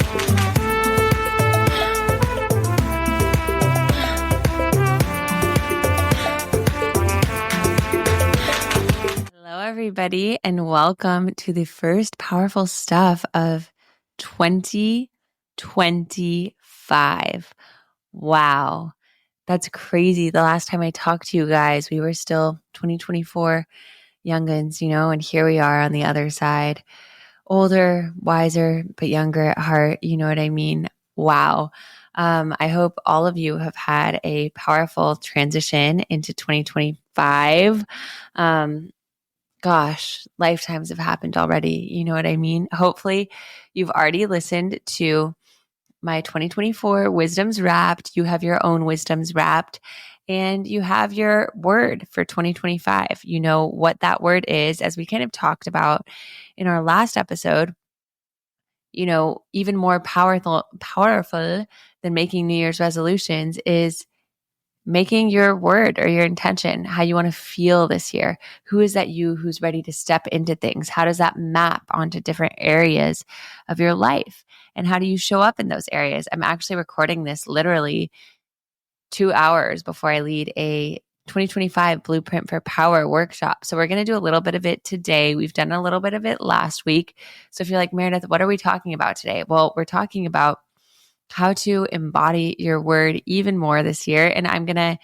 Hello, everybody, and welcome to the first powerful stuff of 2025. Wow, that's crazy. The last time I talked to you guys, we were still 2024 youngins, and here we are on the other side, older, wiser, but younger at heart. You know what I mean? Wow. I hope all of you have had a powerful transition into 2025. Gosh, lifetimes have happened already. You know what I mean? Hopefully, you've already listened to my 2024 wisdoms wrapped. You have your own wisdoms wrapped, and you have your word for 2025. You know what that word is, as we kind of talked about in our last episode. Even more powerful than making New Year's resolutions is making your word or your intention, how you want to feel this year. Who is that you who's ready to step into things? How does that map onto different areas of your life? And how do you show up in those areas? I'm actually recording this literally 2 hours before I lead a 2025 Blueprint for Power workshop. So we're going to do a little bit of it today. We've done a little bit of it last week. So if you're like, Meredith, what are we talking about today? Well, we're talking about how to embody your word even more this year. And I'm going to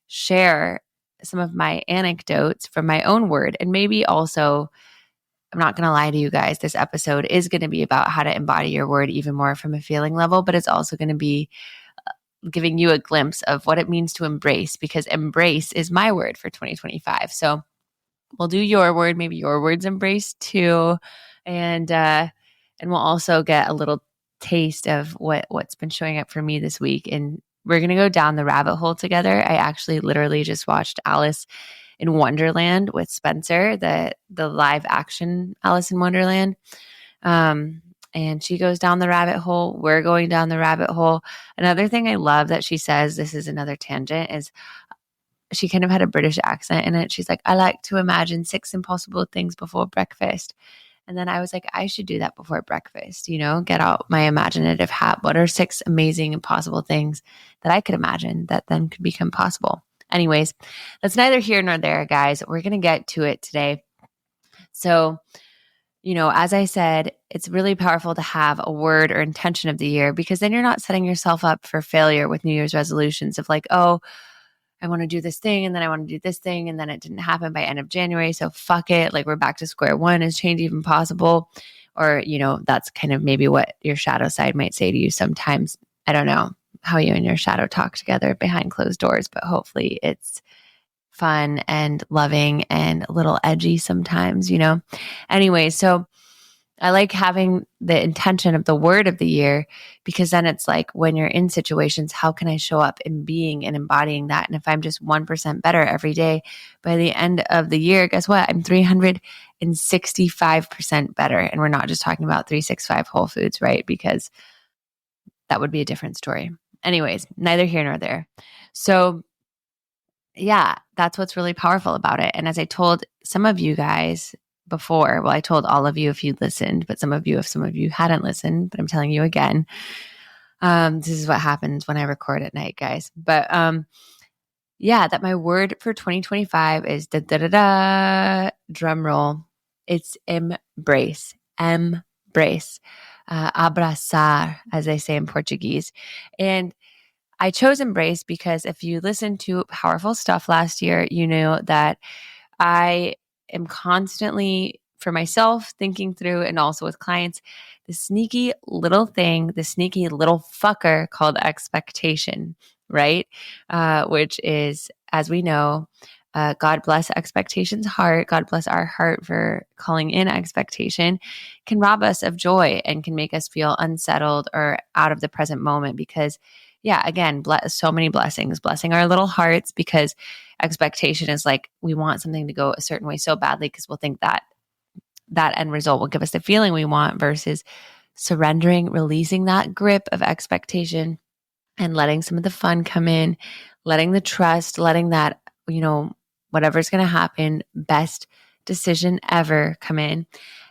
share some of my anecdotes from my own word. And maybe also, I'm not going to lie to you guys, this episode is going to be about how to embody your word even more from a feeling level, but it's also going to be giving you a glimpse of what it means to embrace, because embrace is my word for 2025. So we'll do your word, maybe your word's embrace too. And we'll also get a little taste of what's been showing up for me this week. And we're going to go down the rabbit hole together. I actually literally just watched Alice in Wonderland with Spencer, the live action Alice in Wonderland. And she goes down the rabbit hole. We're going down the rabbit hole. Another thing I love that she says, this is another tangent, is she kind of had a British accent in it. She's like, I like to imagine 6 impossible things before breakfast. And then I was like, I should do that before breakfast, get out my imaginative hat. What are 6 amazing, impossible things that I could imagine that then could become possible? Anyways, that's neither here nor there, guys. We're going to get to it today. So, as I said, it's really powerful to have a word or intention of the year, because then you're not setting yourself up for failure with New Year's resolutions of like, oh, I want to do this thing, and then I want to do this thing, and then it didn't happen by end of January. So fuck it. Like, we're back to square one. Is change even possible? Or, that's kind of maybe what your shadow side might say to you sometimes. I don't know how you and your shadow talk together behind closed doors, but hopefully it's fun and loving and a little edgy sometimes, Anyway, so I like having the intention of the word of the year, because then it's like, when you're in situations, how can I show up in being and embodying that? And if I'm just 1% better every day, by the end of the year, guess what? I'm 365% better. And we're not just talking about 365 Whole Foods, right? Because that would be a different story. Anyways, neither here nor there. So yeah, that's what's really powerful about it. And as I told some of you guys before, well, I told all of you if you listened, but some of you hadn't listened, but I'm telling you again, this is what happens when I record at night, guys. But yeah, that my word for 2025 is drum roll. It's embrace, abraçar, as they say in Portuguese. And I chose embrace because if you listened to powerful stuff last year, you know that I am constantly, for myself, thinking through, and also with clients, the sneaky little thing, the sneaky little fucker called expectation, right? Which is, as we know, God bless expectation's heart. God bless our heart for calling in expectation, can rob us of joy and can make us feel unsettled or out of the present moment, because yeah, again, so many blessings, blessing our little hearts, because expectation is like, we want something to go a certain way so badly because we'll think that that end result will give us the feeling we want, versus surrendering, releasing that grip of expectation and letting some of the fun come in, letting the trust, letting that, whatever's going to happen, best decision ever come in.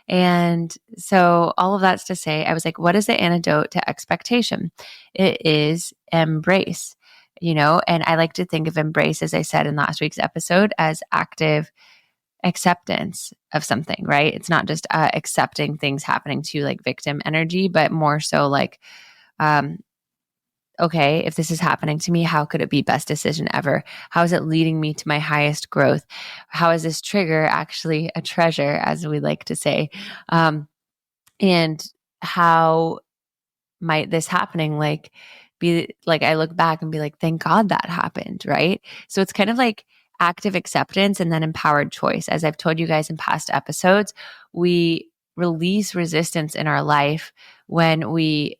And so all of that's to say, I was like, what is the antidote to expectation? It is embrace, and I like to think of embrace, as I said in last week's episode, as active acceptance of something, right? It's not just accepting things happening to you like victim energy, but more so like, okay, if this is happening to me, how could it be best decision ever? How is it leading me to my highest growth? How is this trigger actually a treasure, as we like to say? And how might this happening be like, I look back and be like, thank God that happened, right? So it's kind of like active acceptance and then empowered choice. As I've told you guys in past episodes, we release resistance in our life when we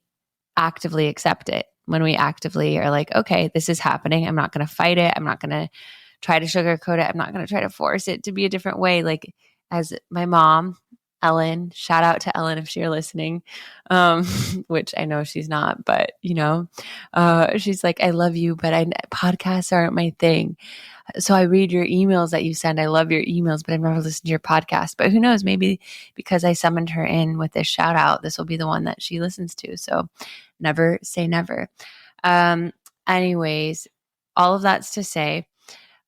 actively accept it, when we actively are like, okay, this is happening. I'm not going to fight it. I'm not going to try to sugarcoat it. I'm not going to try to force it to be a different way. Like, as my mom, Ellen, shout out to Ellen if you're listening, which I know she's not, but she's like, I love you, but podcasts aren't my thing. So I read your emails that you send. I love your emails, but I've never listened to your podcast. But who knows? Maybe because I summoned her in with this shout out, this will be the one that she listens to. So never say never. Anyways, all of that's to say,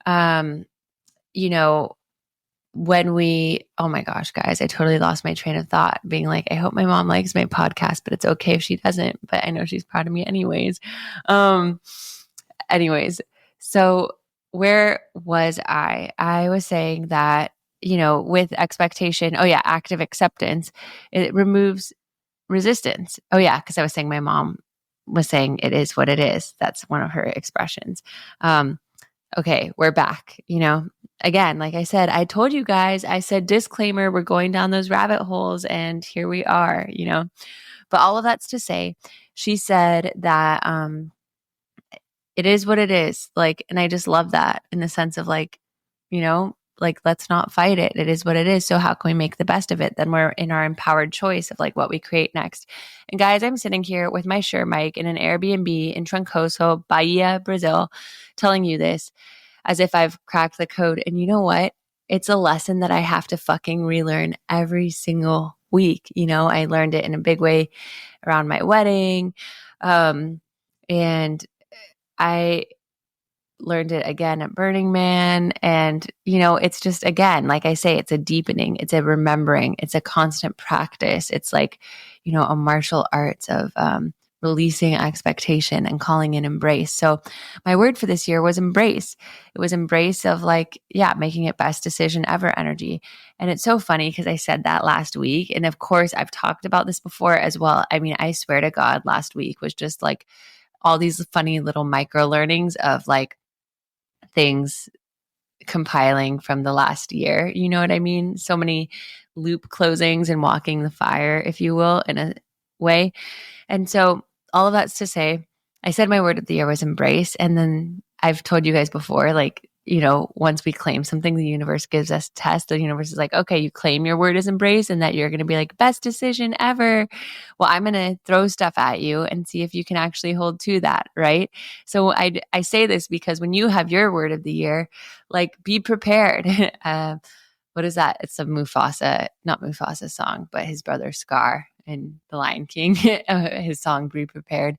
when oh my gosh, guys, I totally lost my train of thought being like, I hope my mom likes my podcast, but it's okay if she doesn't, but I know she's proud of me anyways. Anyways, so where was I? I was saying that, with expectation, active acceptance, it removes resistance. Oh yeah, because I was saying my mom was saying it is what it is. That's one of her expressions. Okay, we're back. Again, like I said, I told you guys, I said, disclaimer, we're going down those rabbit holes, and here we are, But all of that's to say, she said that it is what it is. Like, and I just love that in the sense of like, let's not fight it. It is what it is. So how can we make the best of it? Then we're in our empowered choice of like what we create next. And guys, I'm sitting here with my Shure mic in an Airbnb in Trancoso, Bahia, Brazil, telling you this as if I've cracked the code. And you know what? It's a lesson that I have to fucking relearn every single week. I learned it in a big way around my wedding. And I learned it again at Burning Man. And, it's just, again, like I say, it's a deepening, it's a remembering, it's a constant practice. It's like, a martial arts of releasing expectation and calling in embrace. So my word for this year was embrace. It was embrace of like, making it best decision ever energy. And it's so funny because I said that last week. And of course, I've talked about this before as well. I mean, I swear to God, last week was just like all these funny little micro learnings of like things compiling from the last year. You know what I mean? So many loop closings and walking the fire, if you will, in a way. And so all of that's to say, I said my word of the year was embrace. And then I've told you guys before, like, once we claim something, the universe gives us tests. The universe is like, okay, you claim your word is embrace and that you're going to be like, best decision ever. Well, I'm going to throw stuff at you and see if you can actually hold to that, right? So I say this because when you have your word of the year, like, be prepared. What is that? It's a not Mufasa song, but his brother Scar in The Lion King, his song, Be Prepared.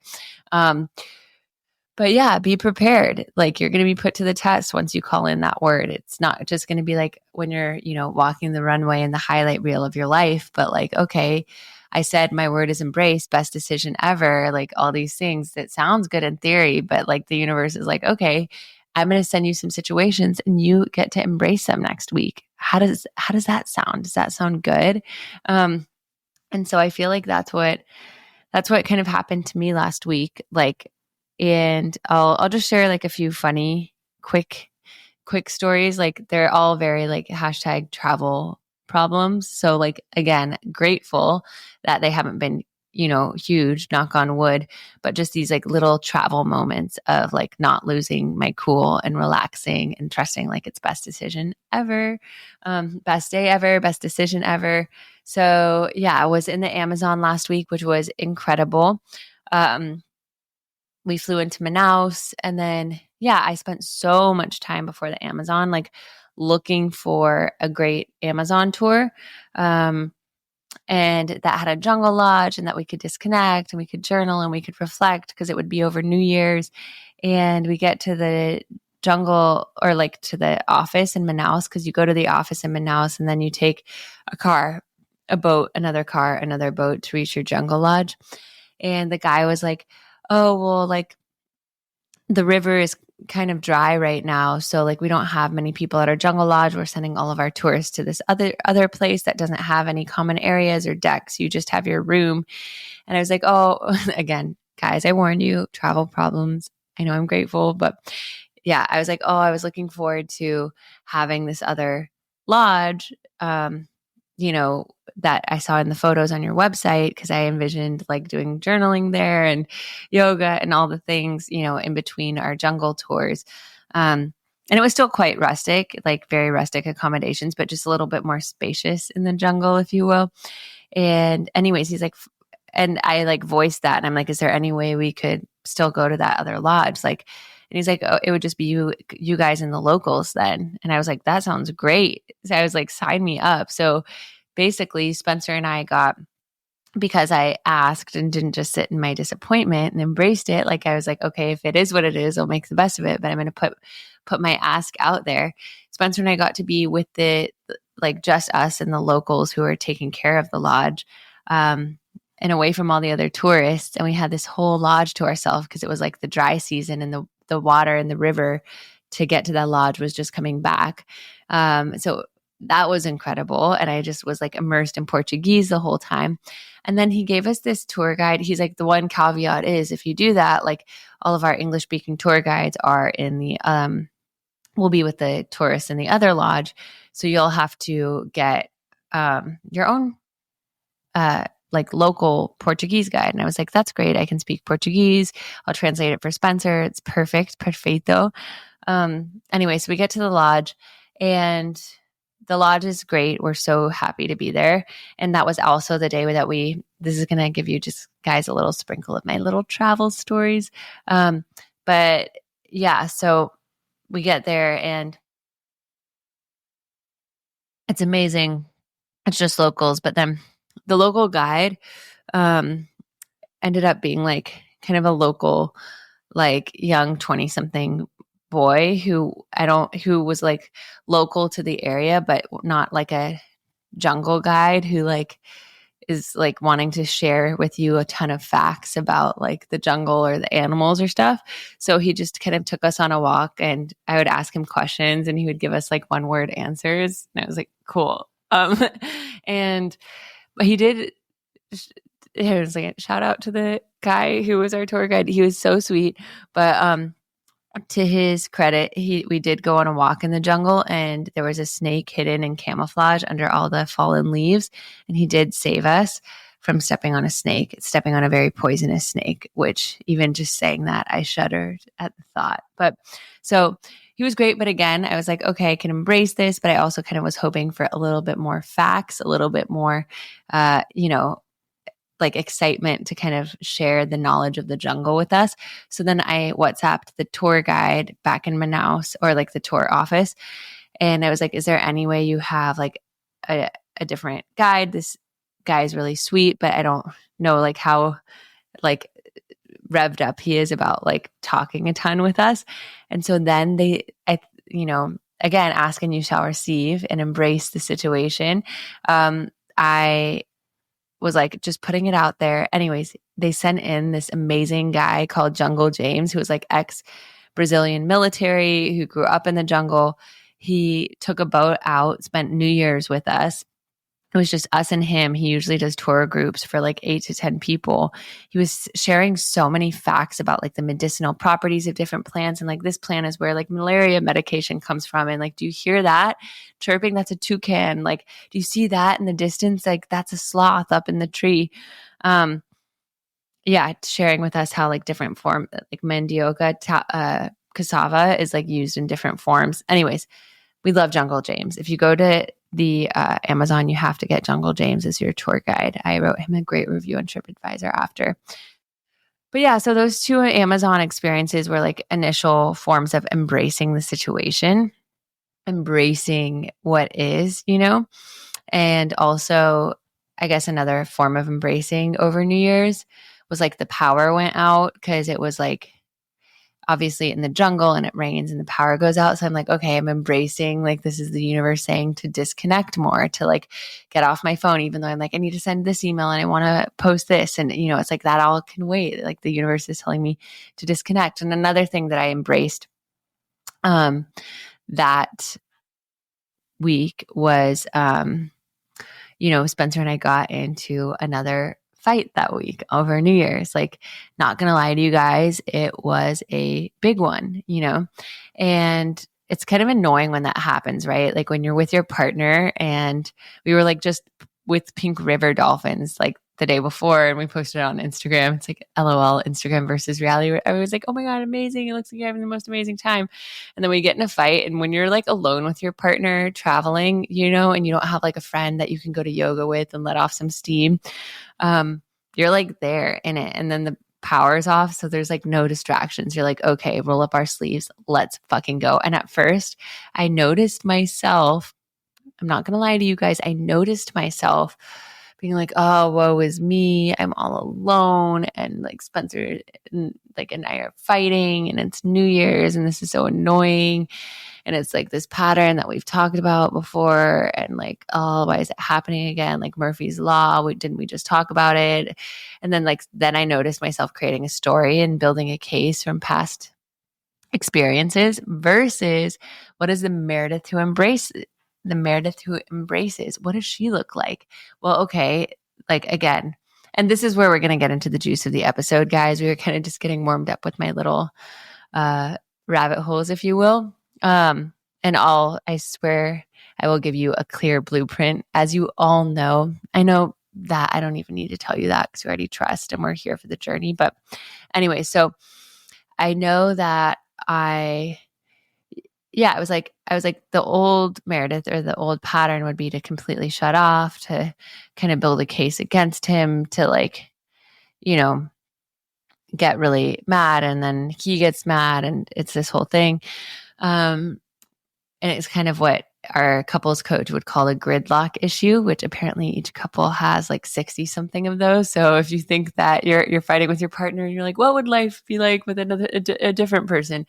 But yeah, be prepared. Like, you're going to be put to the test once you call in that word. It's not just going to be like when you're, walking the runway in the highlight reel of your life, but like, okay, I said my word is embrace, best decision ever, like all these things that sounds good in theory, but like the universe is like, okay, I'm going to send you some situations and you get to embrace them next week. How does that sound? Does that sound good? And so I feel like that's what kind of happened to me last week. Like, and I'll just share like a few funny, quick stories. Like, they're all very like hashtag travel problems. So like, again, grateful that they haven't been, huge, knock on wood, but just these like little travel moments of like not losing my cool and relaxing and trusting like it's best decision ever. Best day ever, best decision ever. So yeah, I was in the Amazon last week, which was incredible. We flew into Manaus, and then, I spent so much time before the Amazon, like looking for a great Amazon tour. and that had a jungle lodge, and that we could disconnect and we could journal and we could reflect because it would be over New Year's. And we get to the jungle, or like to the office in Manaus, because you go to the office in Manaus and then you take a car, a boat, another car, another boat to reach your jungle lodge. And the guy was like, oh, well, like the river is kind of dry right now, so like we don't have many people at our jungle lodge. We're sending all of our tourists to this other place that doesn't have any common areas or decks. You just have your room. And I was like, oh, again, guys, I warned you, travel problems. I know I'm grateful, but yeah, I was like, oh, I was looking forward to having this other lodge, that I saw in the photos on your website, because I envisioned like doing journaling there and yoga and all the things, in between our jungle tours. And it was still quite rustic, like very rustic accommodations, but just a little bit more spacious in the jungle, if you will. And anyways, he's like, and I like voiced that, and I'm like, is there any way we could still go to that other lodge? Like, and he's like, oh, it would just be you guys and the locals then. And I was like, that sounds great. So I was like, sign me up. So basically, Spencer and I got, because I asked and didn't just sit in my disappointment and embraced it. Like I was like, okay, if it is what it is, I'll make the best of it. But I'm going to put my ask out there. Spencer and I got to be with like just us and the locals who are taking care of the lodge, and away from all the other tourists. And we had this whole lodge to ourselves because it was like the dry season, and the water in the river to get to that lodge was just coming back. So that was incredible. And I just was like immersed in Portuguese the whole time. And then he gave us this tour guide. He's like, the one caveat is if you do that, like all of our English speaking tour guides are will be with the tourists in the other lodge. So you'll have to get your own like local Portuguese guide. And I was like, that's great. I can speak Portuguese. I'll translate it for Spencer. It's perfect. Perfeito. Anyway, so we get to the lodge, and the lodge is great. We're so happy to be there. And that was also the day that this is going to give you just guys a little sprinkle of my little travel stories. But yeah, so we get there and it's amazing. It's just locals. But then the local guide ended up being like kind of a local, like young 20-something boy who was like local to the area, but not like a jungle guide who like is like wanting to share with you a ton of facts about like the jungle or the animals or stuff. So he just kind of took us on a walk, and I would ask him questions and he would give us like one word answers. And I was like, cool. And he did, it was like a shout out to the guy who was our tour guide. He was so sweet. But to his credit, we did go on a walk in the jungle, and there was a snake hidden in camouflage under all the fallen leaves, and he did save us from stepping on a very poisonous snake, which even just saying that, I shuddered at the thought. But so he was great. But again, I was like, okay, I can embrace this, but I also kind of was hoping for a little bit more facts, a little bit more, like excitement to kind of share the knowledge of the jungle with us. So then I WhatsApped the tour guide back in Manaus, or like the tour office. And I was like, is there any way you have like a different guide? This guy is really sweet, but I don't know like how like revved up he is about like talking a ton with us. And so then again, ask and you shall receive, and embrace the situation. I was like just putting it out there. Anyways, they sent in this amazing guy called Jungle James, who was like ex-Brazilian military, who grew up in the jungle. He took a boat out, spent New Year's with us. It was just us and him. He usually does tour groups for like 8 to 10 people. He was sharing so many facts about like the medicinal properties of different plants. And like this plant is where like malaria medication comes from. And like, do you hear that chirping? That's a toucan. Like, do you see that in the distance? Like that's a sloth up in the tree. Sharing with us how like different form, like mandioca, cassava is like used in different forms. Anyways, we love Jungle James. If you go to the Amazon, you have to get Jungle James as your tour guide. I wrote him a great review on TripAdvisor after. But yeah, so those two Amazon experiences were like initial forms of embracing the situation, embracing what is, and also I guess another form of embracing over New Year's was like the power went out because it was like obviously in the jungle and it rains and the power goes out. So I'm like, okay, I'm embracing, like, this is the universe saying to disconnect more, to like get off my phone, even though I'm like, I need to send this email and I want to post this. And, you know, it's like that all can wait. Like the universe is telling me to disconnect. And another thing that I embraced that week was, you know, Spencer and I got into another fight that week over New Year's. Like, not gonna lie to you guys, it was a big one, you know, and it's kind of annoying when that happens, right? Like when you're with your partner, and we were like just with Pink River dolphins like the day before, and we posted it on Instagram. It's like LOL, Instagram versus reality. I was like, oh my God, amazing. It looks like you're having the most amazing time. And then we get in a fight, and when you're like alone with your partner traveling, you know, and you don't have like a friend that you can go to yoga with and let off some steam, you're like there in it. And then the power's off. So there's like no distractions. You're like, okay, roll up our sleeves. Let's fucking go. And at first I noticed myself, I'm not going to lie to you guys, I noticed myself being like, oh, woe is me. I'm all alone. And like Spencer and I are fighting, and it's New Year's, and this is so annoying. And it's like this pattern that we've talked about before. And like, oh, why is it happening again? Like Murphy's Law. Didn't we just talk about it? And then I noticed myself creating a story and building a case from past experiences versus what is the Meredith who embraces? What does she look like? Well, okay, like again, and this is where we're going to get into the juice of the episode, guys. We were kind of just getting warmed up with my little rabbit holes, if you will. And I swear I will give you a clear blueprint. As you all know, I know that I don't even need to tell you that because we already trust and we're here for the journey. But anyway, so I know that I was like the old Meredith, or the old pattern would be to completely shut off, to kind of build a case against him, to like, you know, get really mad, and then he gets mad, and it's this whole thing. And it's kind of what our couples coach would call a gridlock issue, which apparently each couple has like 60 something of those. So if you think that you're fighting with your partner and you're like, what would life be like with a different person?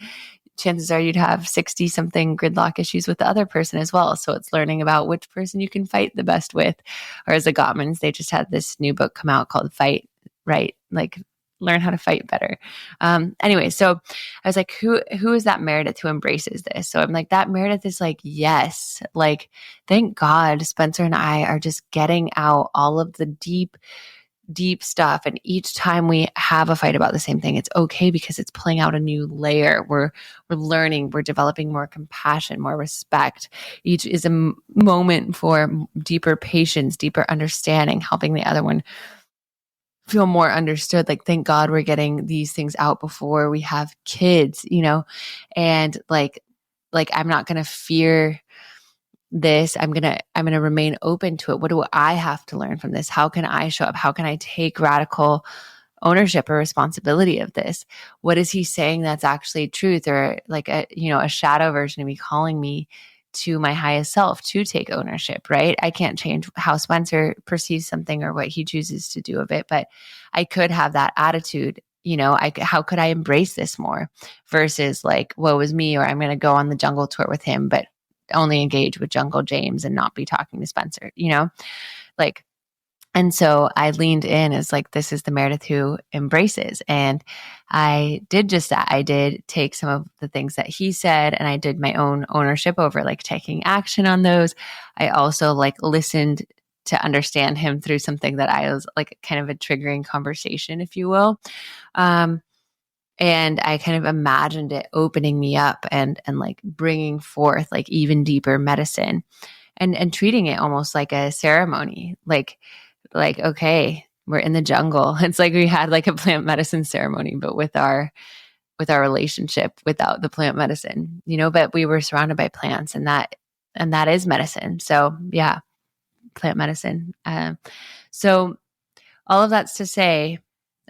Chances are you'd have 60 something gridlock issues with the other person as well. So it's learning about which person you can fight the best with. Or as the Gottmans, they just had this new book come out called Fight Right, like learn how to fight better. Anyway, so I was like, who is that Meredith who embraces this? So I'm like, that Meredith is like, yes, like, thank God Spencer and I are just getting out all of the deep stuff. And each time we have a fight about the same thing, it's okay because it's playing out a new layer. We're learning, we're developing more compassion, more respect. Each is a moment for deeper patience, deeper understanding, helping the other one feel more understood. Like, thank God we're getting these things out before we have kids, you know? And like I'm not going to fear this. I'm going to remain open to it. What do I have to learn from this? How can I show up? How can I take radical ownership or responsibility of this? What is he saying that's actually truth, or like a shadow version of me calling me to my highest self to take ownership, right? I can't change how Spencer perceives something or what he chooses to do of it, but I could have that attitude. You know, how could I embrace this more versus like, woe is me, or I'm going to go on the jungle tour with him, but only engage with Jungle James and not be talking to Spencer, you know, like. And so I leaned in as like, this is the Meredith who embraces. And I did just that. I did take some of the things that he said, and I did my own ownership over like taking action on those. I also like listened to understand him through something that I was like kind of a triggering conversation, if you will. And I kind of imagined it opening me up and like bringing forth like even deeper medicine, and treating it almost like a ceremony, like, okay, we're in the jungle. It's like we had like a plant medicine ceremony, but with our relationship without the plant medicine, you know, but we were surrounded by plants, and that is medicine. So yeah, plant medicine. So all of that's to say,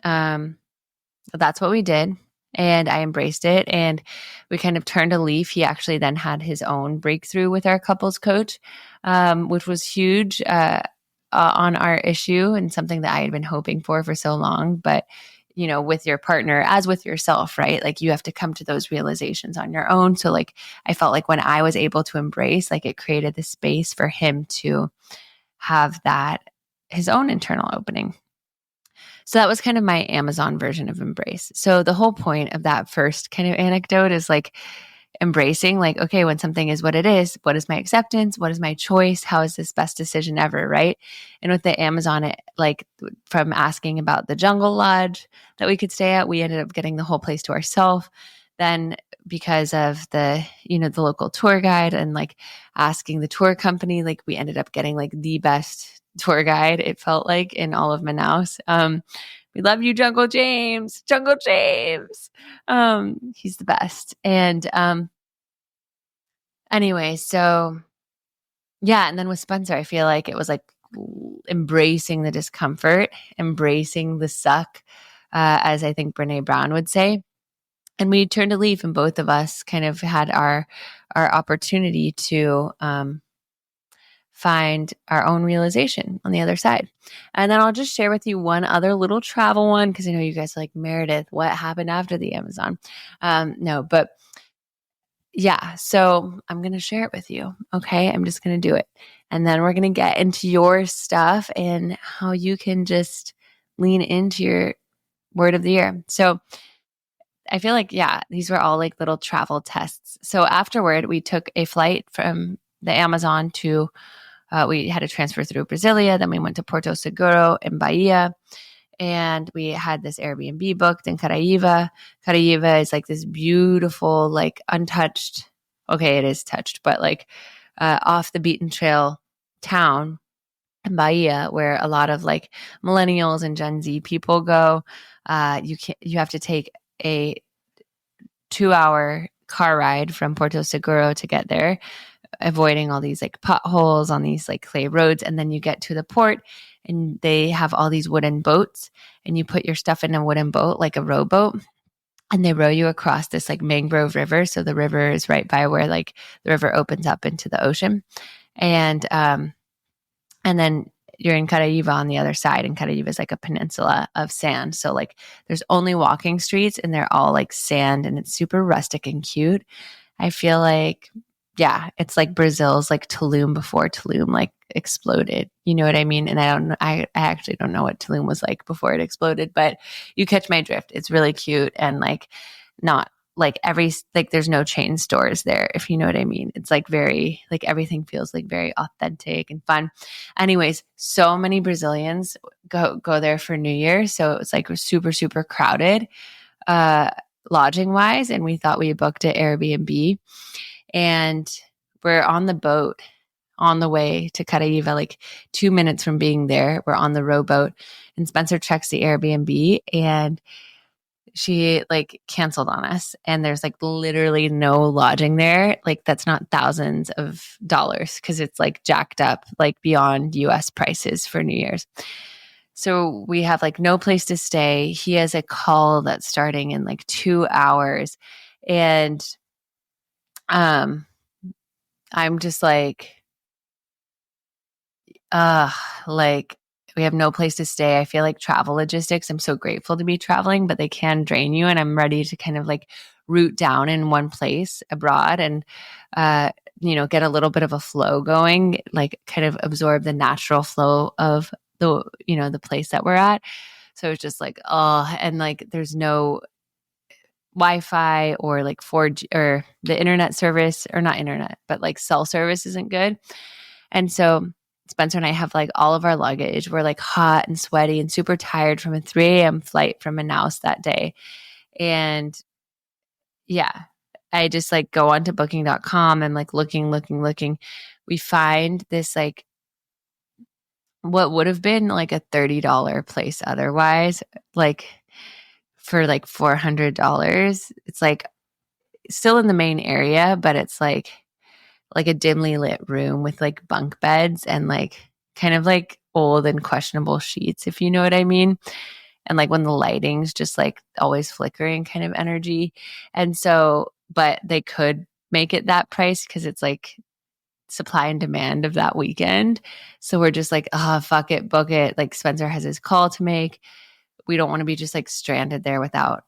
that's what we did. And I embraced it, and we kind of turned a leaf. He actually then had his own breakthrough with our couples coach, which was huge. on our issue, and something that I had been hoping for so long. But, with your partner, as with yourself, right? Like you have to come to those realizations on your own. So like, I felt like when I was able to embrace, like it created the space for him to have that, his own internal opening. So that was kind of my Amazon version of embrace. So the whole point of that first kind of anecdote is like embracing, like, okay, when something is what it is, what is my acceptance? What is my choice? How is this best decision ever? Right. And with the Amazon, like from asking about the jungle lodge that we could stay at, we ended up getting the whole place to ourselves. Then because of the local tour guide and like asking the tour company, like we ended up getting like the best tour guide, it felt like, in all of Manaus. We love you, Jungle James. Jungle James. He's the best. And anyway, so yeah, and then with Spencer, I feel like it was like embracing the discomfort, embracing the suck, as I think Brene Brown would say. And we turned a leaf, and both of us kind of had our opportunity to find our own realization on the other side. And then I'll just share with you one other little travel one, because I know you guys are like, Meredith, what happened after the Amazon? No, but yeah, so I'm going to share it with you. Okay. I'm just going to do it. And then we're going to get into your stuff and how you can just lean into your word of the year. So I feel like, yeah, these were all like little travel tests. So afterward, we took a flight from the Amazon to, we had to transfer through Brasilia. Then we went to Porto Seguro in Bahia. And we had this Airbnb booked in Caraíva. Caraíva is like this beautiful, like untouched, okay, it is touched, but like off the beaten trail town in Bahia, where a lot of like millennials and Gen Z people go. You have to take a 2-hour car ride from Porto Seguro to get there, avoiding all these like potholes on these like clay roads. And then you get to the port and they have all these wooden boats, and you put your stuff in a wooden boat, like a rowboat, and they row you across this like mangrove river. So the river is right by where like the river opens up into the ocean. And then you're in Caraíva on the other side, and Caraíva is like a peninsula of sand. So like there's only walking streets, and they're all like sand, and it's super rustic and cute. I feel like, yeah, it's like Brazil's like Tulum before Tulum like exploded. You know what I mean? And I actually don't know what Tulum was like before it exploded, but you catch my drift. It's really cute, and like not like there's no chain stores there, if you know what I mean. It's like very, like everything feels like very authentic and fun. Anyways, so many Brazilians go there for New Year. So it was like super, super crowded, lodging wise. And we thought we booked an Airbnb, and we're on the boat on the way to Caraíva, like 2 minutes from being there. We're on the rowboat, and Spencer checks the Airbnb, and she like canceled on us, and there's like literally no lodging there. Like that's not thousands of dollars, because it's like jacked up like beyond US prices for New Year's. So we have like no place to stay. He has a call that's starting in like 2 hours, and I'm just like like we have no place to stay. I feel like travel logistics, I'm so grateful to be traveling, but they can drain you. And I'm ready to kind of like root down in one place abroad and, get a little bit of a flow going, like kind of absorb the natural flow of the place that we're at. So it's just like, and like there's no Wi-Fi or like 4G, or the internet service, or not internet, but like cell service isn't good. And so Spencer and I have like all of our luggage. We're like hot and sweaty and super tired from a 3 a.m. flight from Manaus that day. And yeah, I just like go onto booking.com and like looking. We find this like what would have been like a $30 place otherwise, like for like $400. It's like still in the main area, but it's like a dimly lit room with like bunk beds and like kind of like old and questionable sheets, if you know what I mean. And like when the lighting's just like always flickering kind of energy. And so, but they could make it that price because it's like supply and demand of that weekend. So we're just like, oh, fuck it, book it. Like Spencer has his call to make. We don't want to be just like stranded there without,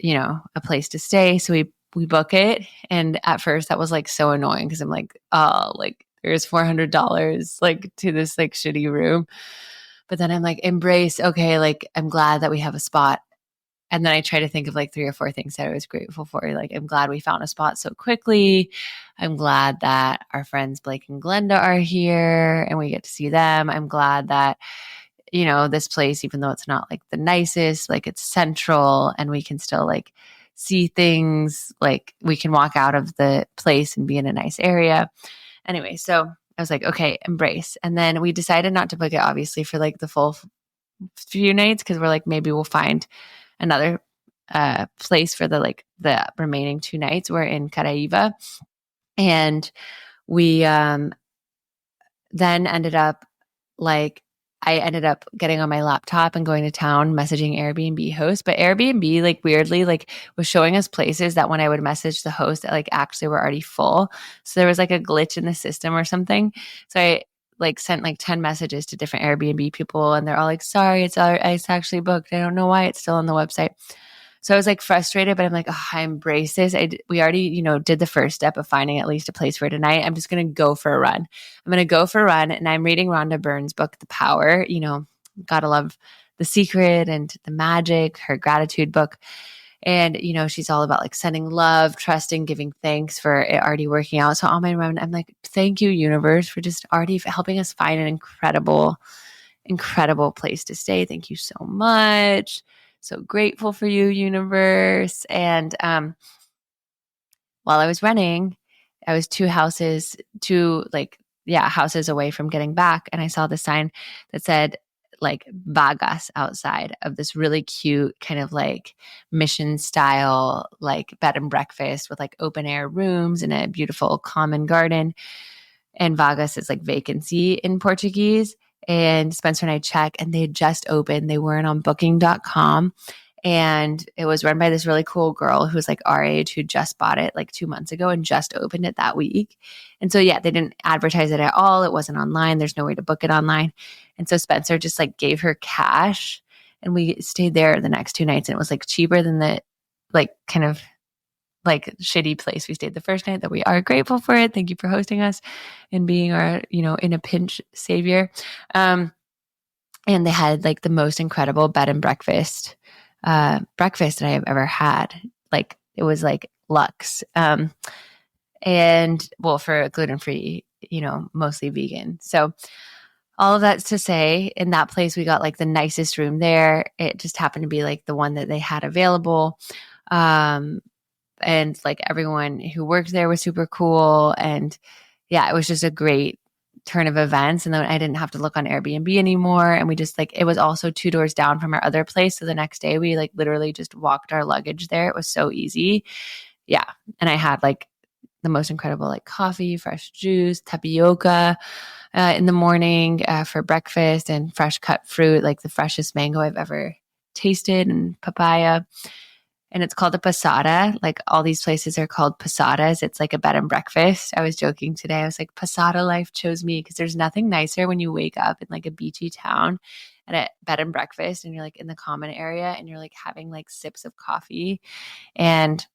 a place to stay. So we book it. And at first that was like so annoying because I'm like, oh, like there's $400 like to this like shitty room. But then I'm like, embrace, okay, like I'm glad that we have a spot. And then I try to think of like 3 or 4 things that I was grateful for. Like, I'm glad we found a spot so quickly. I'm glad that our friends Blake and Glenda are here and we get to see them. I'm glad that, this place, even though it's not like the nicest, like it's central and we can still like see things, like we can walk out of the place and be in a nice area. Anyway, so I was like, okay, embrace. And then we decided not to book it, obviously, for like the full few nights because we're like, maybe we'll find another place for the remaining 2 nights. We're in Caraíva. And we then ended up I ended up getting on my laptop and going to town messaging Airbnb hosts. But Airbnb, like weirdly, like was showing us places that when I would message the host that like actually were already full. So there was like a glitch in the system or something. So I like sent like 10 messages to different Airbnb people and they're all like, sorry, it's actually booked. I don't know why it's still on the website. So I was like frustrated, but I'm like, oh, I embrace this. We already, did the first step of finding at least a place for tonight. I'm just going to go for a run. I'm going to go for a run. And I'm reading Rhonda Byrne's book, The Power. Gotta love The Secret and the magic, her gratitude book. And, she's all about like sending love, trusting, giving thanks for it already working out. So on my run, I'm like, thank you, universe, for just already helping us find an incredible place to stay. Thank you so much. So grateful for you, universe. And while I was running, I was 2 houses away from getting back. And I saw the sign that said like Vagas outside of this really cute kind of like mission style, like bed and breakfast with like open air rooms and a beautiful common garden. And Vagas is like vacancy in Portuguese. And Spencer and I checked and they had just opened. They weren't on booking.com. And it was run by this really cool girl who was like our age who just bought it like 2 months ago and just opened it that week. And so, yeah, they didn't advertise it at all. It wasn't online. There's no way to book it online. And so Spencer just like gave her cash and we stayed there the next 2 nights. And it was like cheaper than the like kind of like shitty place we stayed the first night, that we are grateful for it. Thank you for hosting us and being our, in a pinch savior. And they had like the most incredible bed and breakfast that I have ever had. Like it was like luxe. And well, for gluten-free, mostly vegan. So all of that's to say, in that place, we got like the nicest room there. It just happened to be like the one that they had available. And like everyone who worked there was super cool. And yeah, it was just a great turn of events. And then I didn't have to look on Airbnb anymore. And we just like, it was also 2 doors down from our other place. So the next day we like literally just walked our luggage there. It was so easy. Yeah. And I had like the most incredible like coffee, fresh juice, tapioca in the morning for breakfast, and fresh cut fruit, like the freshest mango I've ever tasted, and papaya. And it's called a posada. Like all these places are called posadas. It's like a bed and breakfast. I was joking today. I was like, posada life chose me, because there's nothing nicer when you wake up in like a beachy town at a bed and breakfast and you're like in the common area and you're like having like sips of coffee and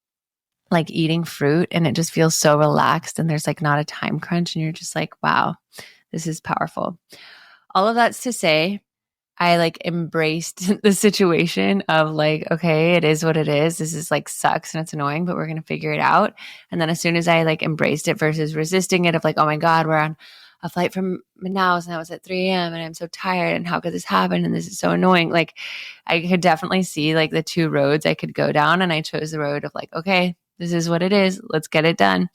like eating fruit, and it just feels so relaxed and there's like not a time crunch and you're just like, wow, this is powerful. All of that's to say, I like embraced the situation of like, okay, it is what it is. This is like sucks and it's annoying, but we're going to figure it out. And then as soon as I like embraced it versus resisting it of like, oh my God, we're on a flight from Manaus and that was at 3 a.m. and I'm so tired and how could this happen? And this is so annoying. Like I could definitely see like the 2 roads I could go down, and I chose the road of like, okay, this is what it is. Let's get it done.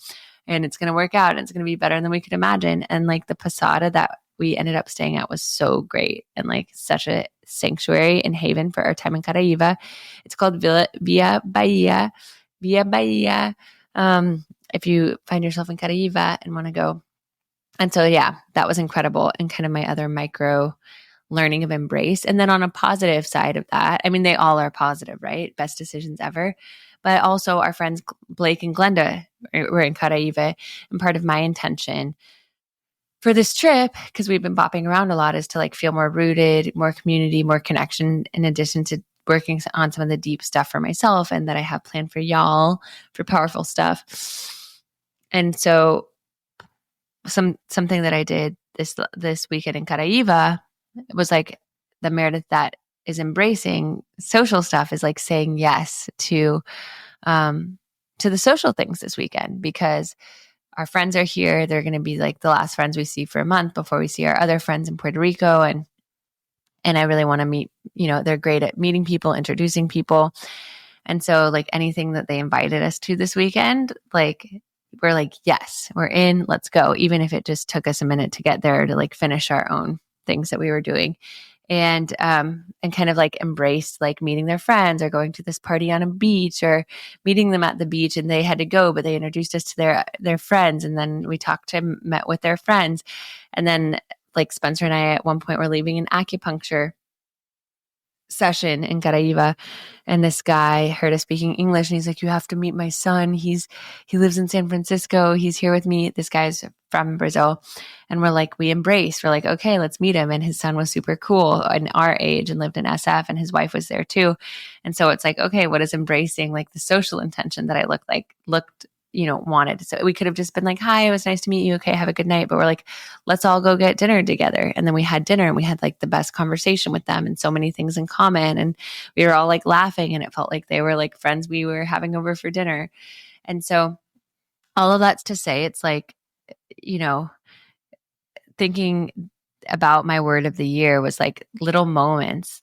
And it's going to work out and it's going to be better than we could imagine. And like the posada that we ended up staying at was so great and like such a sanctuary and haven for our time in Caraíva. It's called Via Bahia. If you find yourself in Caraíva and want to go. And so, yeah, that was incredible, and kind of my other micro learning of embrace. And then on a positive side of that, I mean, they all are positive, right? Best decisions ever. But also our friends Blake and Glenda were in Caraíva, and part of my intention for this trip, because we've been bopping around a lot, is to like feel more rooted, more community, more connection, in addition to working on some of the deep stuff for myself and that I have planned for y'all for powerful stuff. And so something that I did this weekend in Caraíba was like the Meredith that is embracing social stuff is like saying yes to the social things this weekend, because our friends are here. They're going to be like the last friends we see for a month before we see our other friends in Puerto Rico. And I really want to meet, they're great at meeting people, introducing people. And so like anything that they invited us to this weekend, like we're like, yes, we're in, let's go. Even if it just took us a minute to get there to like finish our own things that we were doing. And kind of like embraced like meeting their friends or going to this party on a beach or meeting them at the beach, and they had to go, but they introduced us to their friends. And then we met with their friends. And then like Spencer and I at one point were leaving an acupuncture session in Caraíba, and this guy heard us speaking English, and he's like, you have to meet my son. He lives in San Francisco. He's here with me. This guy's from Brazil. And we're like, we embraced. We're like, okay, let's meet him. And his son was super cool and our age and lived in SF, and his wife was there too. And so it's like, okay, what is embracing like the social intention that I looked wanted. So we could have just been like, hi, it was nice to meet you. Okay, have a good night. But we're like, let's all go get dinner together. And then we had dinner and we had like the best conversation with them and so many things in common. And we were all like laughing, and it felt like they were like friends we were having over for dinner. And so all of that's to say, it's like, thinking about my word of the year was like little moments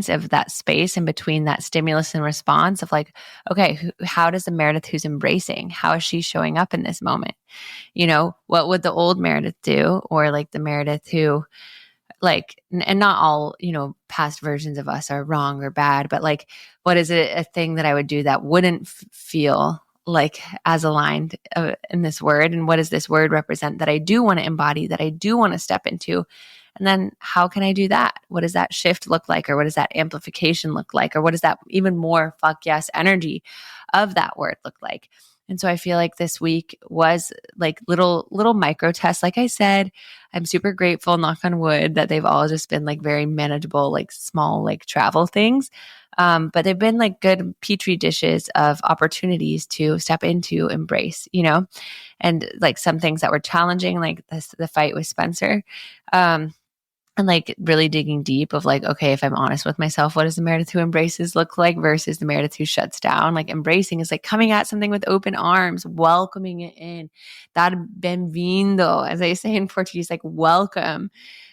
of that space in between that stimulus and response of like, okay, how does the Meredith who's embracing, how is she showing up in this moment? What would the old Meredith do? Or like the Meredith who like, and not all, past versions of us are wrong or bad, but like, what is it, a thing that I would do that wouldn't feel like as aligned in this word? And what does this word represent that I do want to embody, that I do want to step into? And then how can I do that? What does that shift look like? Or what does that amplification look like? Or what does that even more fuck yes energy of that word look like? And so I feel like this week was like little micro tests. Like I said, I'm super grateful, knock on wood, that they've all just been like very manageable, like small, like travel things. But they've been like good petri dishes of opportunities to step into, embrace, and like some things that were challenging, like the fight with Spencer. And like really digging deep of like, okay, if I'm honest with myself, what does the Meredith who embraces look like versus the Meredith who shuts down? Like embracing is like coming at something with open arms, welcoming it in. Dar bem-vindo, as they say in Portuguese, like welcome.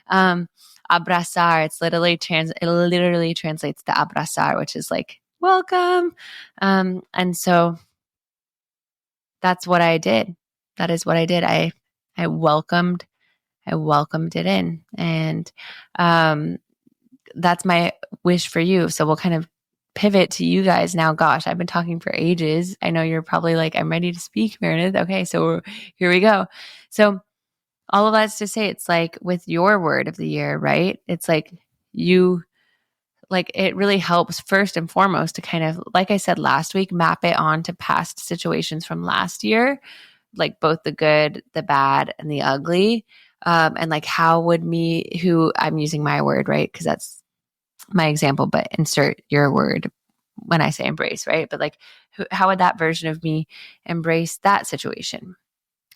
Abraçar, it literally translates to abraçar, which is like welcome. And so that's what I did. That is what I did. I welcomed it in. And that's my wish for you. So we'll kind of pivot to you guys now. Gosh, I've been talking for ages. I know you're probably like, I'm ready to speak, Meredith. Okay, so here we go. So all of that's to say, it's like with your word of the year, right? It's like it really helps first and foremost to kind of, like I said last week, map it onto past situations from last year, like both the good, the bad, and the ugly. And like, how would who I'm using my word, right? Because that's my example, but insert your word when I say embrace, right? But like, how would that version of me embrace that situation,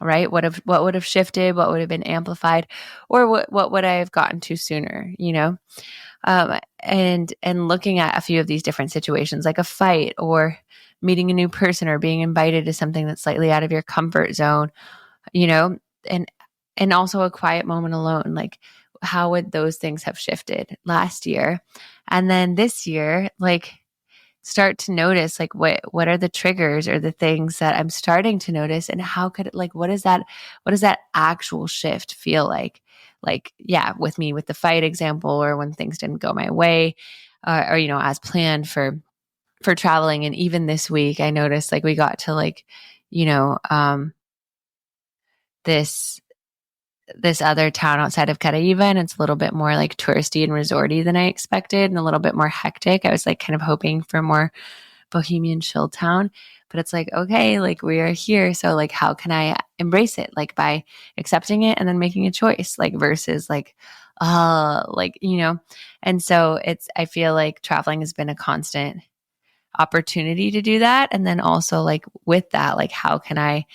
right? What would have shifted? What would have been amplified? Or what would I have gotten to sooner, and looking at a few of these different situations, like a fight or meeting a new person or being invited to something that's slightly out of your comfort zone, and also a quiet moment alone. Like, how would those things have shifted last year? And then this year, like, start to notice, like, what are the triggers or the things that I'm starting to notice, and how could it, like, what does that actual shift feel like? Like, yeah, with the fight example, or when things didn't go my way, or as planned for traveling. And even this week, I noticed, like, we got to like, this other town outside of Caraíba, and it's a little bit more like touristy and resorty than I expected, and a little bit more hectic. I was like kind of hoping for more bohemian chill town. But it's like, okay, like we are here. So like, how can I embrace it? Like by accepting it and then making a choice, like versus like, like, and so I feel like traveling has been a constant opportunity to do that. And then also like with that, like, how can I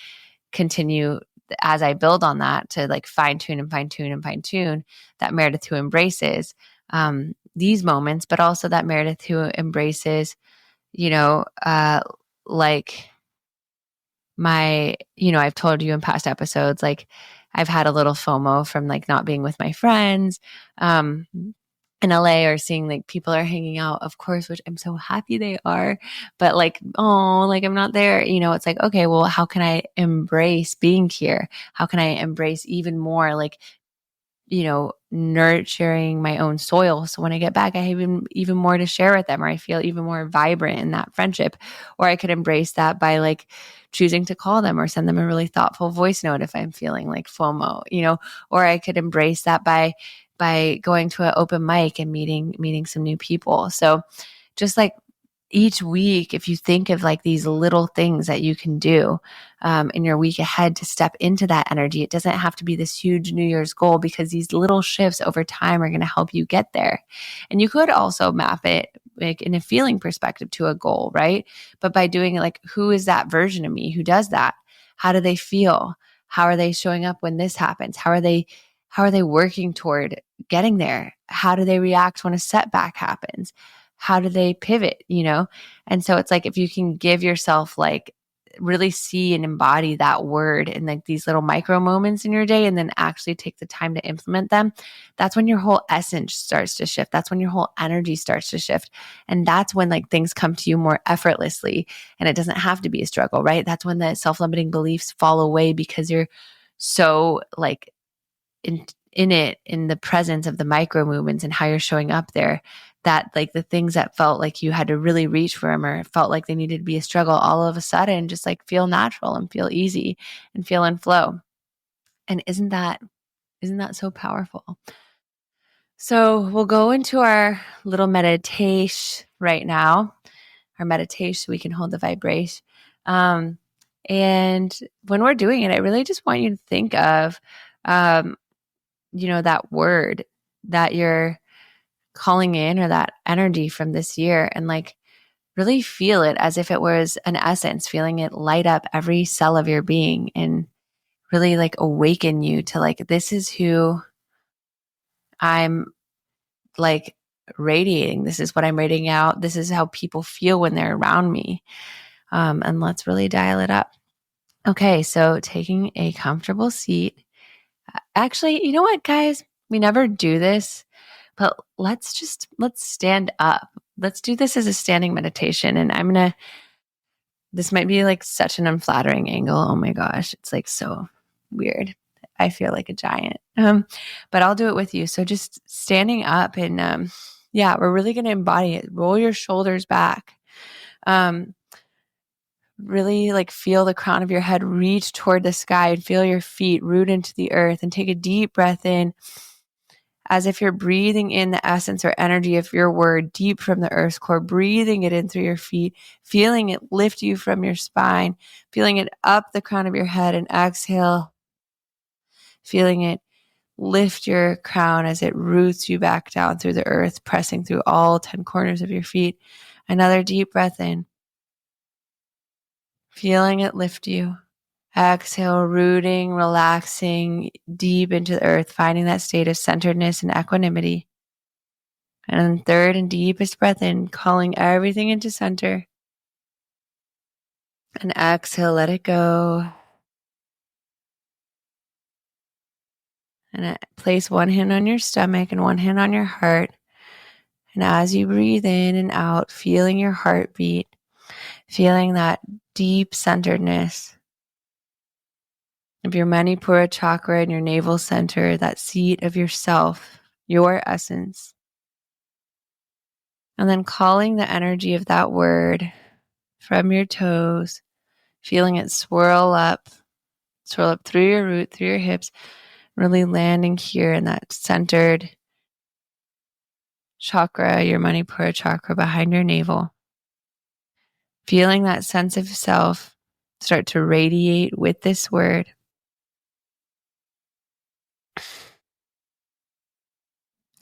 continue as I build on that to like fine tune and fine tune and fine tune that Meredith who embraces these moments, but also that Meredith who embraces, like I've told you in past episodes, like I've had a little FOMO from like not being with my friends in LA or seeing like people are hanging out, of course, which I'm so happy they are, but like, oh, like I'm not there. It's like, okay, well, how can I embrace being here? How can I embrace even more like nurturing my own soil. So when I get back, I have even more to share with them, or I feel even more vibrant in that friendship. Or I could embrace that by like choosing to call them or send them a really thoughtful voice note if I'm feeling like FOMO, or I could embrace that by going to an open mic and meeting some new people. So just like each week, if you think of like these little things that you can do in your week ahead to step into that energy, it doesn't have to be this huge New Year's goal, because these little shifts over time are going to help you get there. And you could also map it like in a feeling perspective to a goal, right? But by doing it, like, who is that version of me who does that? How do they feel? How are they showing up when this happens? How are they working toward getting there? How do they react when a setback happens? How do they pivot, And so it's like, if you can give yourself like really see and embody that word in like these little micro moments in your day, and then actually take the time to implement them, that's when your whole essence starts to shift. That's when your whole energy starts to shift. And that's when like things come to you more effortlessly, and it doesn't have to be a struggle, right? That's when the self-limiting beliefs fall away, because you're so like in the presence of the micro movements and how you're showing up there, that like the things that felt like you had to really reach for them or felt like they needed to be a struggle, all of a sudden just like feel natural and feel easy and feel in flow. And isn't that so powerful? So we'll go into our little meditation right now, our meditation, so we can hold the vibration. And when we're doing it, I really just want you to think of that word that you're calling in, or that energy from this year, and like really feel it as if it was an essence, feeling it light up every cell of your being and really like awaken you to like, this is who I'm like radiating. This is what I'm radiating out. This is how people feel when they're around me. And let's really dial it up. Okay, so taking a comfortable seat. Actually, you know what, guys? We never do this, but let's stand up. Let's do this as a standing meditation. And this might be like such an unflattering angle. Oh my gosh, it's like so weird. I feel like a giant. But I'll do it with you. So just standing up, and yeah, we're really going to embody it. Roll your shoulders back. Really like feel the crown of your head reach toward the sky, and feel your feet root into the earth, and take a deep breath in, as if you're breathing in the essence or energy of your word deep from the earth's core, breathing it in through your feet, feeling it lift you from your spine, feeling it up the crown of your head, and exhale, feeling it lift your crown as it roots you back down through the earth, pressing through all 10 corners of your feet. Another deep breath in, feeling it lift you. Exhale, rooting, relaxing deep into the earth, finding that state of centeredness and equanimity. And then third and deepest breath in, calling everything into center. And exhale, let it go. And place one hand on your stomach and one hand on your heart. And as you breathe in and out, feeling your heartbeat, feeling that deep centeredness of your Manipura chakra and your navel center, that seat of yourself, your essence. And then calling the energy of that word from your toes, feeling it swirl up through your root, through your hips, really landing here in that centered chakra, your Manipura chakra behind your navel. Feeling that sense of self start to radiate with this word.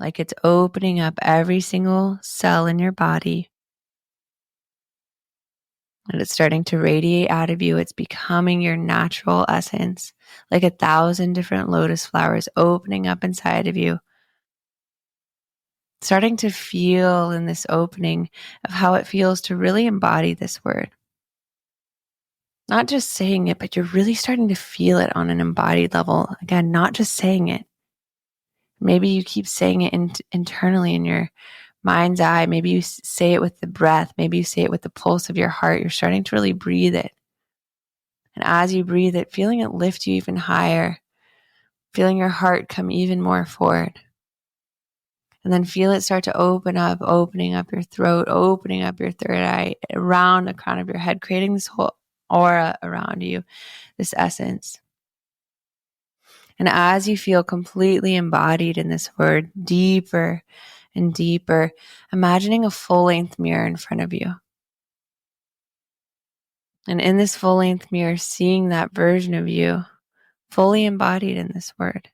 Like it's opening up every single cell in your body. And it's starting to radiate out of you. It's becoming your natural essence, like 1,000 different lotus flowers opening up inside of you. Starting to feel in this opening of how it feels to really embody this word. Not just saying it, but you're really starting to feel it on an embodied level. Again, not just saying it. Maybe you keep saying it internally in your mind's eye. Maybe you say it with the breath. Maybe you say it with the pulse of your heart. You're starting to really breathe it. And as you breathe it, feeling it lift you even higher, feeling your heart come even more forward. And then feel it start to open up, opening up your throat, opening up your third eye, around the crown of your head, creating this whole aura around you, this essence. And as you feel completely embodied in this word, deeper and deeper, imagining a full-length mirror in front of you. And in this full-length mirror, seeing that version of you fully embodied in this word.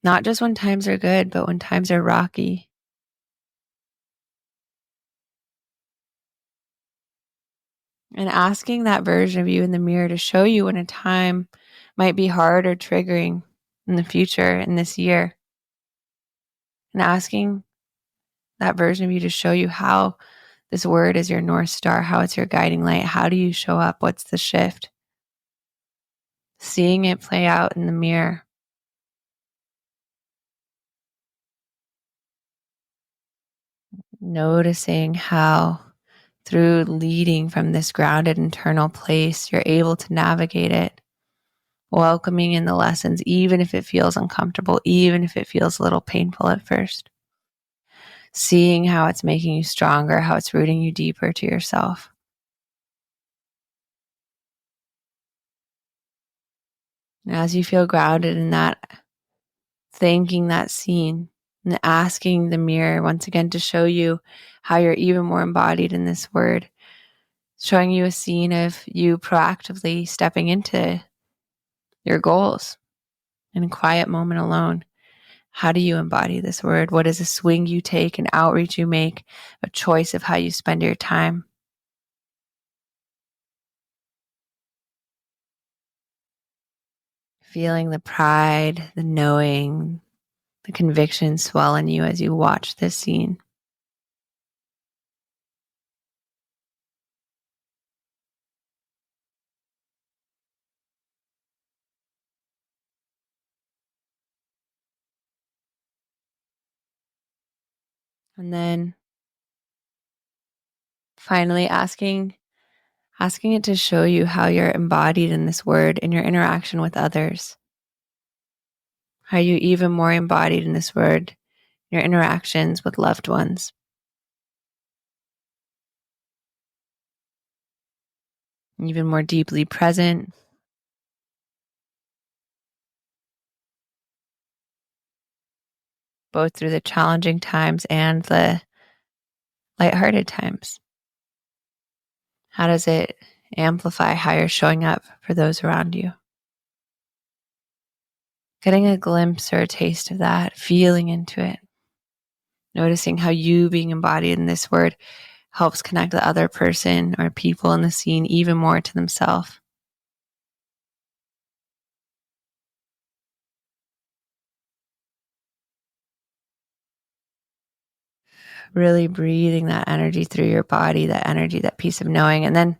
Not just when times are good, but when times are rocky. And asking that version of you in the mirror to show you when a time might be hard or triggering in the future, in this year. And asking that version of you to show you how this word is your North Star, how it's your guiding light. How do you show up? What's the shift? Seeing it play out in the mirror. Noticing how through leading from this grounded internal place, you're able to navigate it. Welcoming in the lessons, even if it feels uncomfortable, even if it feels a little painful at first. Seeing how it's making you stronger, how it's rooting you deeper to yourself. And as you feel grounded in that, thanking that scene and asking the mirror once again to show you how you're even more embodied in this word, showing you a scene of you proactively stepping into your goals in a quiet moment alone. How do you embody this word? What is a swing you take, an outreach you make, a choice of how you spend your time? Feeling the pride, the knowing, the conviction swell in you as you watch this scene. And then finally asking it to show you how you're embodied in this word in your interaction with others. How you even more embodied in this word, your interactions with loved ones. Even more deeply present. Both through the challenging times and the lighthearted times. How does it amplify how you're showing up for those around you? Getting a glimpse or a taste of that, feeling into it. Noticing how you being embodied in this word helps connect the other person or people in the scene even more to themselves. Really breathing that energy through your body, that energy, that peace of knowing. And then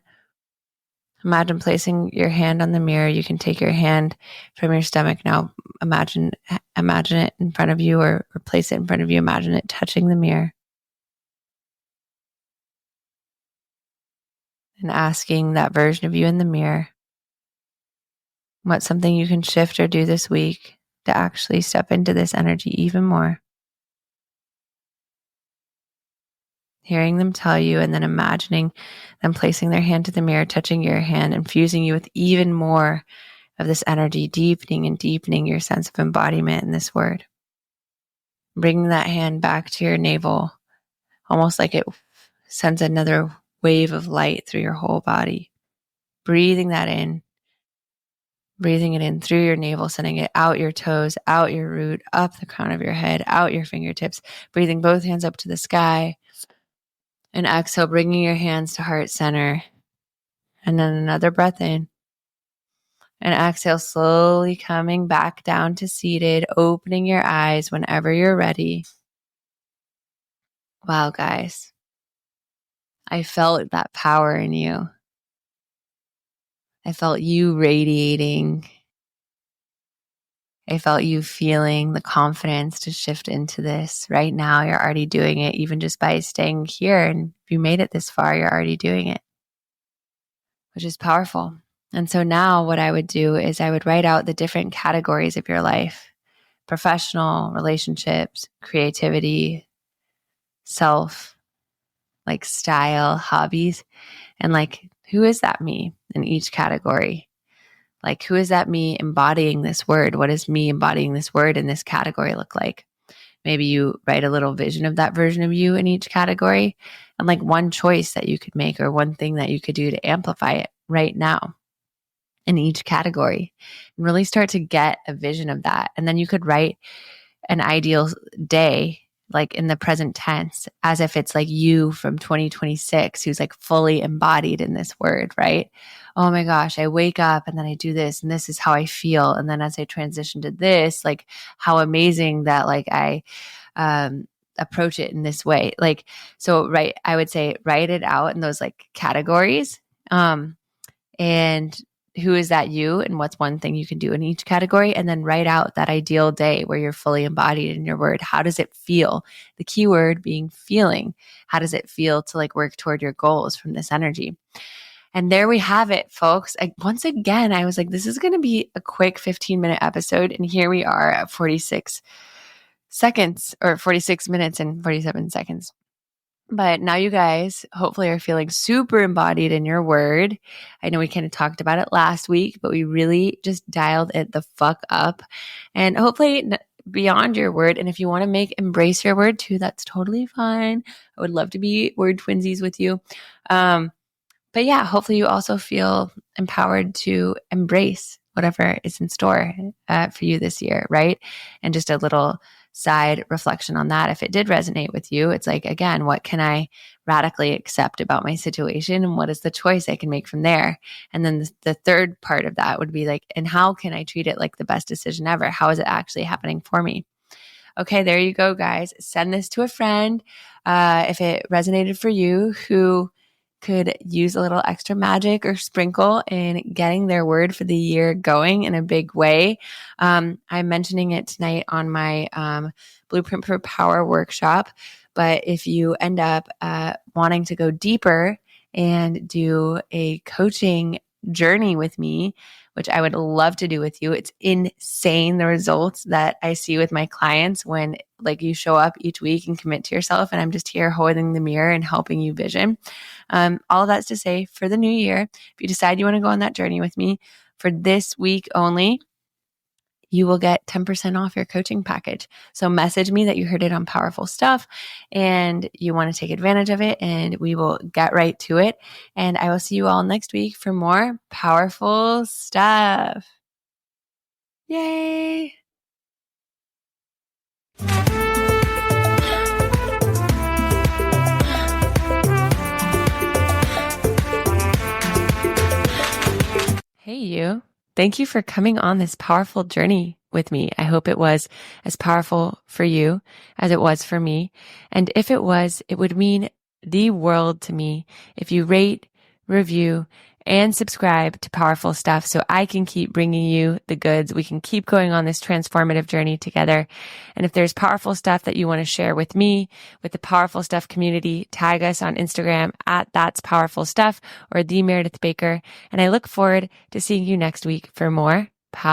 imagine placing your hand on the mirror. You can take your hand from your stomach now. Imagine it in front of you or place it in front of you. Imagine it touching the mirror. And asking that version of you in the mirror, what's something you can shift or do this week to actually step into this energy even more? Hearing them tell you and then imagining them placing their hand to the mirror, touching your hand, infusing you with even more of this energy, deepening and deepening your sense of embodiment in this word. Bringing that hand back to your navel, almost like it sends another wave of light through your whole body. Breathing that in, breathing it in through your navel, sending it out your toes, out your root, up the crown of your head, out your fingertips, breathing both hands up to the sky. And exhale, bringing your hands to heart center. And then another breath in. And exhale, slowly coming back down to seated, opening your eyes whenever you're ready. Wow, guys. I felt that power in you. I felt you radiating. I felt you feeling the confidence to shift into this. Right now, you're already doing it, even just by staying here. And if you made it this far, you're already doing it, which is powerful. And so now what I would do is I would write out the different categories of your life: professional, relationships, creativity, self, like style, hobbies, and like, who is that me in each category? Like, who is that me embodying this word? What does me embodying this word in this category look like? Maybe you write a little vision of that version of you in each category, and like one choice that you could make or one thing that you could do to amplify it right now in each category, and really start to get a vision of that. And then you could write an ideal day, like in the present tense, as if it's like you from 2026 who's like fully embodied in this word, right? Oh my gosh, I wake up and then I do this and this is how I feel. And then as I transition to this, like how amazing that like I approach it in this way. Like, so right, I would say write it out in those like categories. And who is that you, and what's one thing you can do in each category, and then write out that ideal day where you're fully embodied in your word. How does it feel? The key word being feeling. How does it feel to like work toward your goals from this energy? And there we have it, folks. Once again, I was like, this is going to be a quick 15-minute episode. And here we are at 46 seconds or 46 minutes and 47 seconds. But now you guys hopefully are feeling super embodied in your word. I know we kind of talked about it last week, but we really just dialed it the fuck up. And hopefully beyond your word. And if you want to embrace your word too, that's totally fine. I would love to be word twinsies with you. But yeah, hopefully you also feel empowered to embrace whatever is in store for you this year, right? And just a little side reflection on that. If it did resonate with you, it's like, again, what can I radically accept about my situation? And what is the choice I can make from there? And then the third part of that would be like, and how can I treat it like the best decision ever? How is it actually happening for me? Okay, there you go, guys. Send this to a friend if it resonated for you, who could use a little extra magic or sprinkle in getting their word for the year going in a big way. I'm mentioning it tonight on my Blueprint for Power workshop. But if you end up wanting to go deeper and do a coaching journey with me, which I would love to do with you, it's insane the results that I see with my clients when like you show up each week and commit to yourself, and I'm just here holding the mirror and helping you vision. All of that's to say, for the new year, if you decide you want to go on that journey with me, for this week only, you will get 10% off your coaching package. So message me that you heard it on Powerful Stuff and you want to take advantage of it, and we will get right to it. And I will see you all next week for more powerful stuff. Yay! Hey, you. Thank you for coming on this powerful journey with me. I hope it was as powerful for you as it was for me. And if it was, it would mean the world to me if you rate, review, and subscribe to Powerful Stuff so I can keep bringing you the goods. We can keep going on this transformative journey together. And if there's powerful stuff that you want to share with me, with the Powerful Stuff community, tag us on Instagram at That's Powerful Stuff or The Meredith Baker. And I look forward to seeing you next week for more power.